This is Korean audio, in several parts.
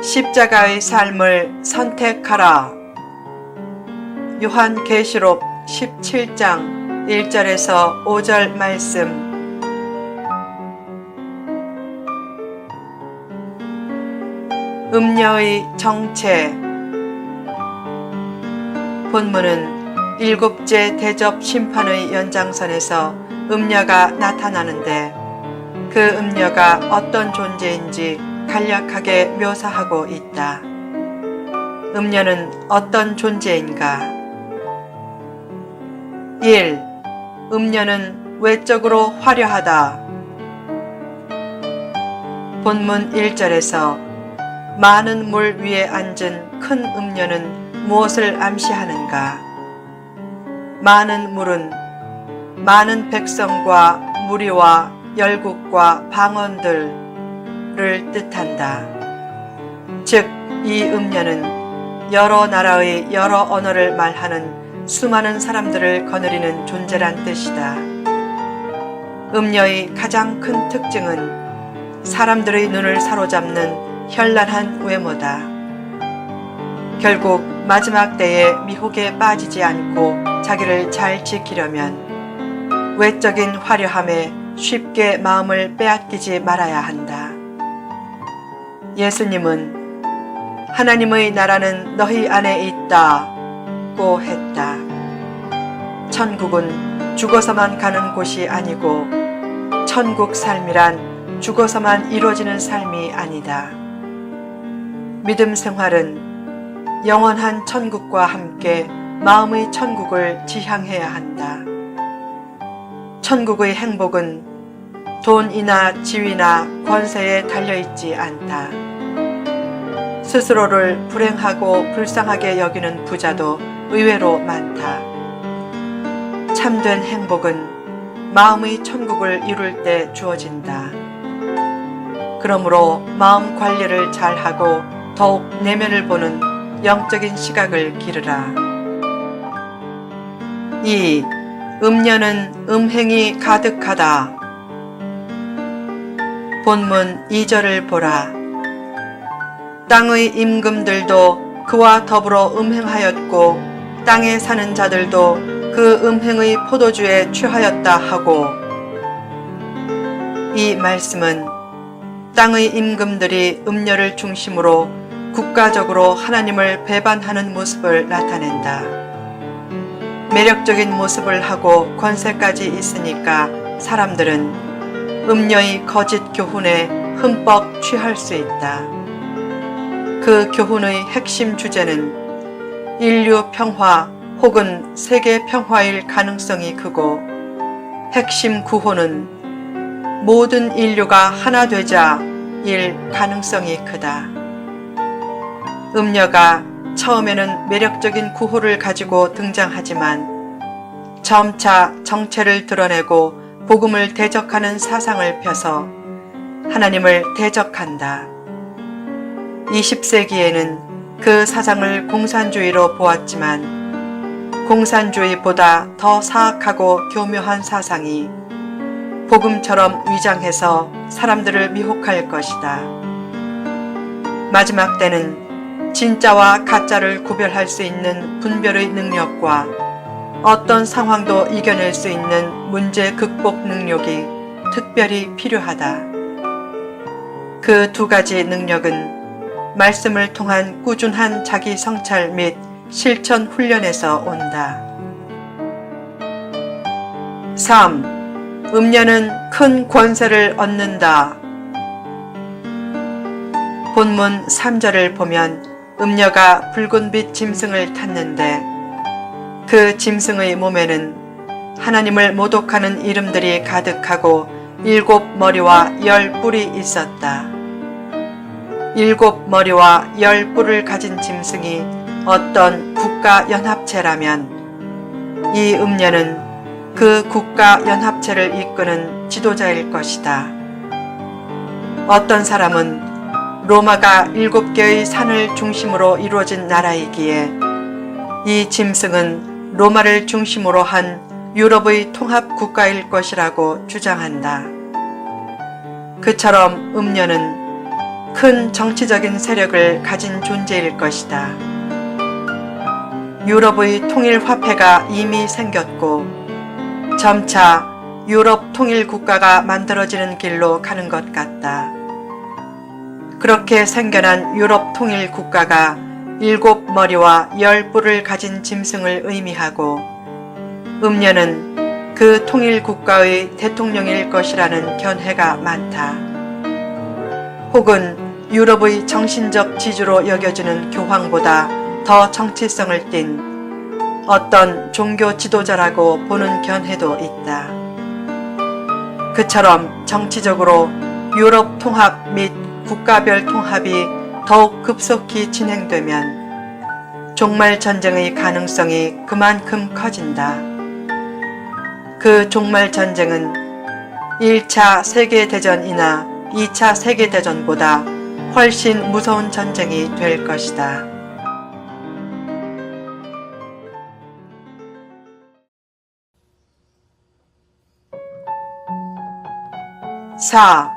십자가의 삶을 선택하라. 요한계시록 17장 1절에서 5절 말씀. 음녀의 정체. 본문은 일곱째 대접 심판의 연장선에서 음녀가 나타나는데 그 음녀가 어떤 존재인지 간략하게 묘사하고 있다. 음녀는 어떤 존재인가? 1. 음녀는 외적으로 화려하다. 본문 1절에서 많은 물 위에 앉은 큰 음녀는 무엇을 암시하는가? 많은 물은 많은 백성과 무리와 열국과 방언들을 뜻한다. 즉, 이 음녀는 여러 나라의 여러 언어를 말하는 수많은 사람들을 거느리는 존재란 뜻이다. 음녀의 가장 큰 특징은 사람들의 눈을 사로잡는 현란한 외모다. 결국 마지막 때에 미혹에 빠지지 않고 자기를 잘 지키려면 외적인 화려함에 쉽게 마음을 빼앗기지 말아야 한다. 예수님은 하나님의 나라는 너희 안에 있다고 했다. 천국은 죽어서만 가는 곳이 아니고 천국 삶이란 죽어서만 이루어지는 삶이 아니다. 믿음 생활은 영원한 천국과 함께 마음의 천국을 지향해야 한다. 천국의 행복은 돈이나 지위나 권세에 달려있지 않다. 스스로를 불행하고 불쌍하게 여기는 부자도 의외로 많다. 참된 행복은 마음의 천국을 이룰 때 주어진다. 그러므로 마음 관리를 잘하고 더욱 내면을 보는 영적인 시각을 기르라. 2. 음녀는 음행이 가득하다. 본문 2절을 보라. 땅의 임금들도 그와 더불어 음행하였고 땅에 사는 자들도 그 음행의 포도주에 취하였다 하고, 이 말씀은 땅의 임금들이 음녀를 중심으로 국가적으로 하나님을 배반하는 모습을 나타낸다. 매력적인 모습을 하고 권세까지 있으니까 사람들은 음녀의 거짓 교훈에 흠뻑 취할 수 있다. 그 교훈의 핵심 주제는 인류 평화 혹은 세계 평화일 가능성이 크고, 핵심 구호는 모든 인류가 하나 되자일 가능성이 크다. 음녀가 처음에는 매력적인 구호를 가지고 등장하지만 점차 정체를 드러내고 복음을 대적하는 사상을 펴서 하나님을 대적한다. 20세기에는 그 사상을 공산주의로 보았지만 공산주의보다 더 사악하고 교묘한 사상이 복음처럼 위장해서 사람들을 미혹할 것이다. 마지막 때는 진짜와 가짜를 구별할 수 있는 분별의 능력과 어떤 상황도 이겨낼 수 있는 문제 극복 능력이 특별히 필요하다. 그 두 가지 능력은 말씀을 통한 꾸준한 자기 성찰 및 실천 훈련에서 온다. 3. 음녀는 큰 권세를 얻는다. 본문 3절을 보면 음녀가 붉은빛 짐승을 탔는데 그 짐승의 몸에는 하나님을 모독하는 이름들이 가득하고 7머리와 10뿔이 있었다. 7머리와 10뿔을 가진 짐승이 어떤 국가연합체라면 이 음녀는 그 국가연합체를 이끄는 지도자일 것이다. 어떤 사람은 로마가 7개의 산을 중심으로 이루어진 나라이기에 이 짐승은 로마를 중심으로 한 유럽의 통합 국가일 것이라고 주장한다. 그처럼 음녀는 큰 정치적인 세력을 가진 존재일 것이다. 유럽의 통일 화폐가 이미 생겼고 점차 유럽 통일 국가가 만들어지는 길로 가는 것 같다. 그렇게 생겨난 유럽 통일 국가가 7머리와 10뿔을 가진 짐승을 의미하고 음녀는 그 통일 국가의 대통령일 것이라는 견해가 많다. 혹은 유럽의 정신적 지주로 여겨지는 교황보다 더 정치성을 띤 어떤 종교 지도자라고 보는 견해도 있다. 그처럼 정치적으로 유럽 통합 및 국가별 통합이 더욱 급속히 진행되면 종말 전쟁의 가능성이 그만큼 커진다. 그 종말 전쟁은 1차 세계대전이나 2차 세계대전보다 훨씬 무서운 전쟁이 될 것이다. 4.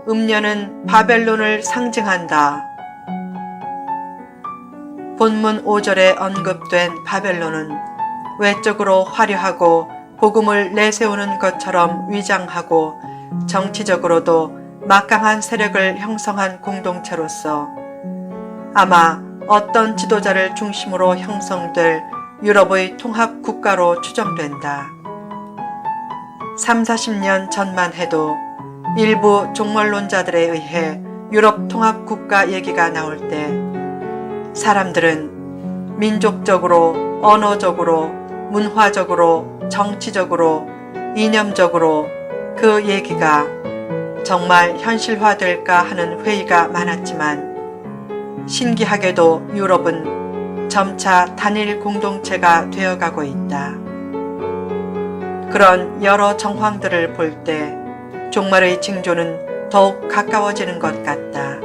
음녀는 바벨론을 상징한다. 본문 5절에 언급된 바벨론은 외적으로 화려하고 복음을 내세우는 것처럼 위장하고 정치적으로도 막강한 세력을 형성한 공동체로서 아마 어떤 지도자를 중심으로 형성될 유럽의 통합 국가로 추정된다. 30-40년 전만 해도 일부 종말론자들에 의해 유럽 통합 국가 얘기가 나올 때 사람들은 민족적으로, 언어적으로, 문화적으로, 정치적으로, 이념적으로 그 얘기가 정말 현실화될까 하는 회의가 많았지만 신기하게도 유럽은 점차 단일 공동체가 되어가고 있다. 그런 여러 정황들을 볼 때 종말의 징조는 더욱 가까워지는 것 같다.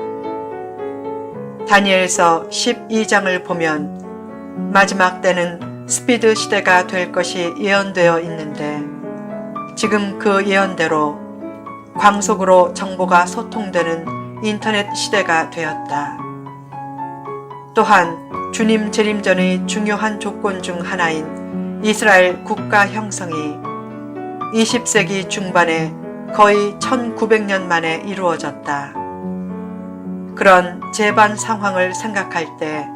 다니엘서 12장을 보면 마지막 때는 스피드 시대가 될 것이 예언되어 있는데 지금 그 예언대로 광속으로 정보가 소통되는 인터넷 시대가 되었다. 또한 주님 재림 전의 중요한 조건 중 하나인 이스라엘 국가 형성이 20세기 중반에 거의 1900년 만에 이루어졌다. 그런 재반 상황을 생각할 때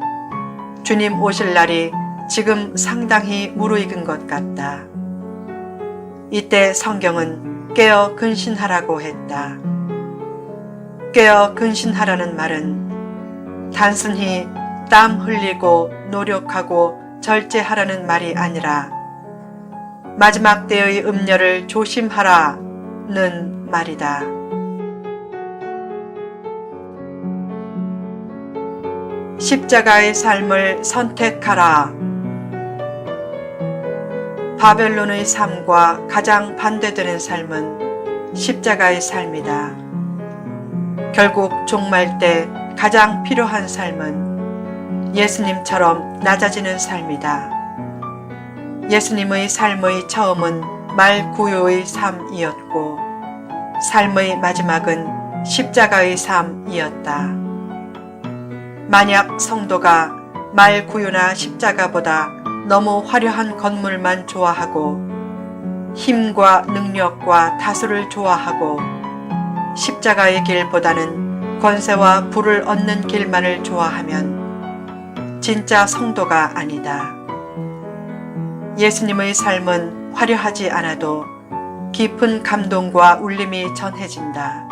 주님 오실 날이 지금 상당히 무르익은 것 같다. 이때 성경은 깨어 근신하라고 했다. 깨어 근신하라는 말은 단순히 땀 흘리고 노력하고 절제하라는 말이 아니라 마지막 때의 음녀를 조심하라는 말이다. 십자가의 삶을 선택하라. 바벨론의 삶과 가장 반대되는 삶은 십자가의 삶이다. 결국 종말 때 가장 필요한 삶은 예수님처럼 낮아지는 삶이다. 예수님의 삶의 처음은 말구유의 삶이었고 삶의 마지막은 십자가의 삶이었다. 만약 성도가 말구유나 십자가보다 너무 화려한 건물만 좋아하고 힘과 능력과 다수를 좋아하고 십자가의 길보다는 권세와 부를 얻는 길만을 좋아하면 진짜 성도가 아니다. 예수님의 삶은 화려하지 않아도 깊은 감동과 울림이 전해진다.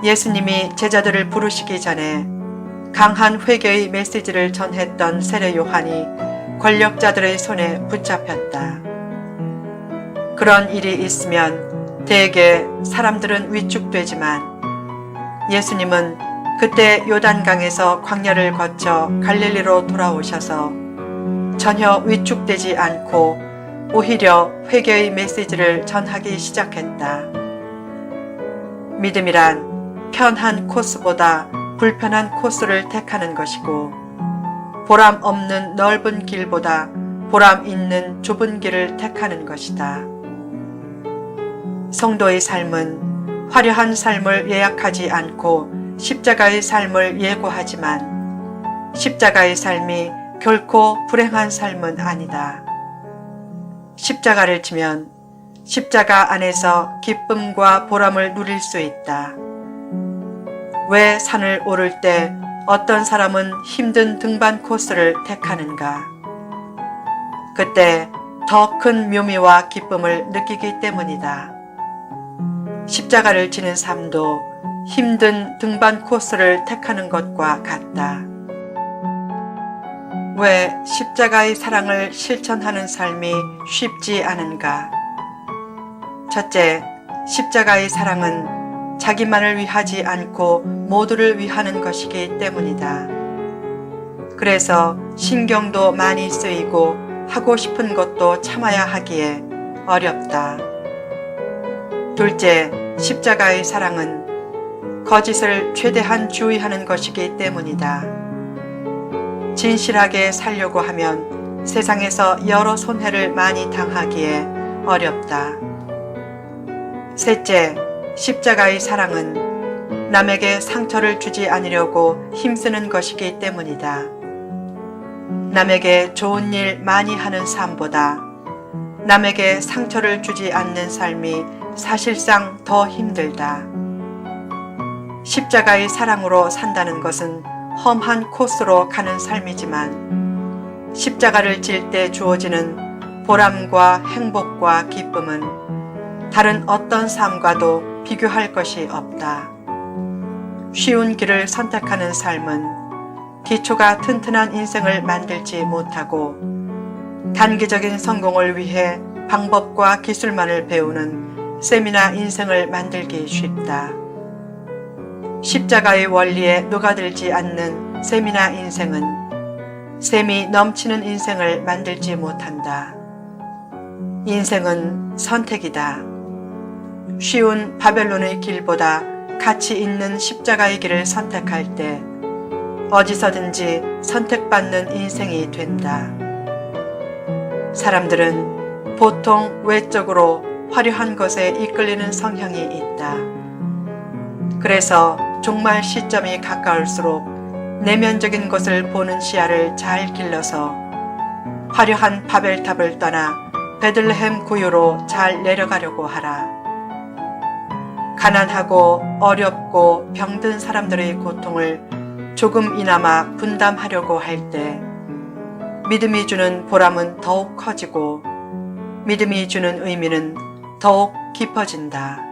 예수님이 제자들을 부르시기 전에 강한 회개의 메시지를 전했던 세례 요한이 권력자들의 손에 붙잡혔다. 그런 일이 있으면 대개 사람들은 위축되지만 예수님은 그때 요단강에서 광야를 거쳐 갈릴리로 돌아오셔서 전혀 위축되지 않고 오히려 회개의 메시지를 전하기 시작했다. 믿음이란 편한 코스보다 불편한 코스를 택하는 것이고 보람 없는 넓은 길보다 보람 있는 좁은 길을 택하는 것이다. 성도의 삶은 화려한 삶을 예약하지 않고 십자가의 삶을 예고하지만 십자가의 삶이 결코 불행한 삶은 아니다. 십자가를 지면 십자가 안에서 기쁨과 보람을 누릴 수 있다. 왜 산을 오를 때 어떤 사람은 힘든 등반 코스를 택하는가? 그때 더 큰 묘미와 기쁨을 느끼기 때문이다. 십자가를 지는 삶도 힘든 등반 코스를 택하는 것과 같다. 왜 십자가의 사랑을 실천하는 삶이 쉽지 않은가? 첫째, 십자가의 사랑은 자기만을 위하지 않고 모두를 위하는 것이기 때문이다. 그래서 신경도 많이 쓰이고 하고 싶은 것도 참아야 하기에 어렵다. 둘째, 십자가의 사랑은 거짓을 최대한 주의하는 것이기 때문이다. 진실하게 살려고 하면 세상에서 여러 손해를 많이 당하기에 어렵다. 셋째, 십자가의 사랑은 남에게 상처를 주지 않으려고 힘쓰는 것이기 때문이다. 남에게 좋은 일 많이 하는 삶보다 남에게 상처를 주지 않는 삶이 사실상 더 힘들다. 십자가의 사랑으로 산다는 것은 험한 코스로 가는 삶이지만 십자가를 질 때 주어지는 보람과 행복과 기쁨은 다른 어떤 삶과도 비교할 것이 없다. 쉬운 길을 선택하는 삶은 기초가 튼튼한 인생을 만들지 못하고 단기적인 성공을 위해 방법과 기술만을 배우는 세미나 인생을 만들기 쉽다. 십자가의 원리에 녹아들지 않는 세미나 인생은 셈이 넘치는 인생을 만들지 못한다. 인생은 선택이다. 쉬운 바벨론의 길보다 가치 있는 십자가의 길을 선택할 때 어디서든지 선택받는 인생이 된다. 사람들은 보통 외적으로 화려한 것에 이끌리는 성향이 있다. 그래서 종말 시점이 가까울수록 내면적인 것을 보는 시야를 잘 길러서 화려한 바벨탑을 떠나 베들레헴 구유로 잘 내려가려고 하라. 가난하고 어렵고 병든 사람들의 고통을 조금이나마 분담하려고 할 때 믿음이 주는 보람은 더욱 커지고 믿음이 주는 의미는 더욱 깊어진다.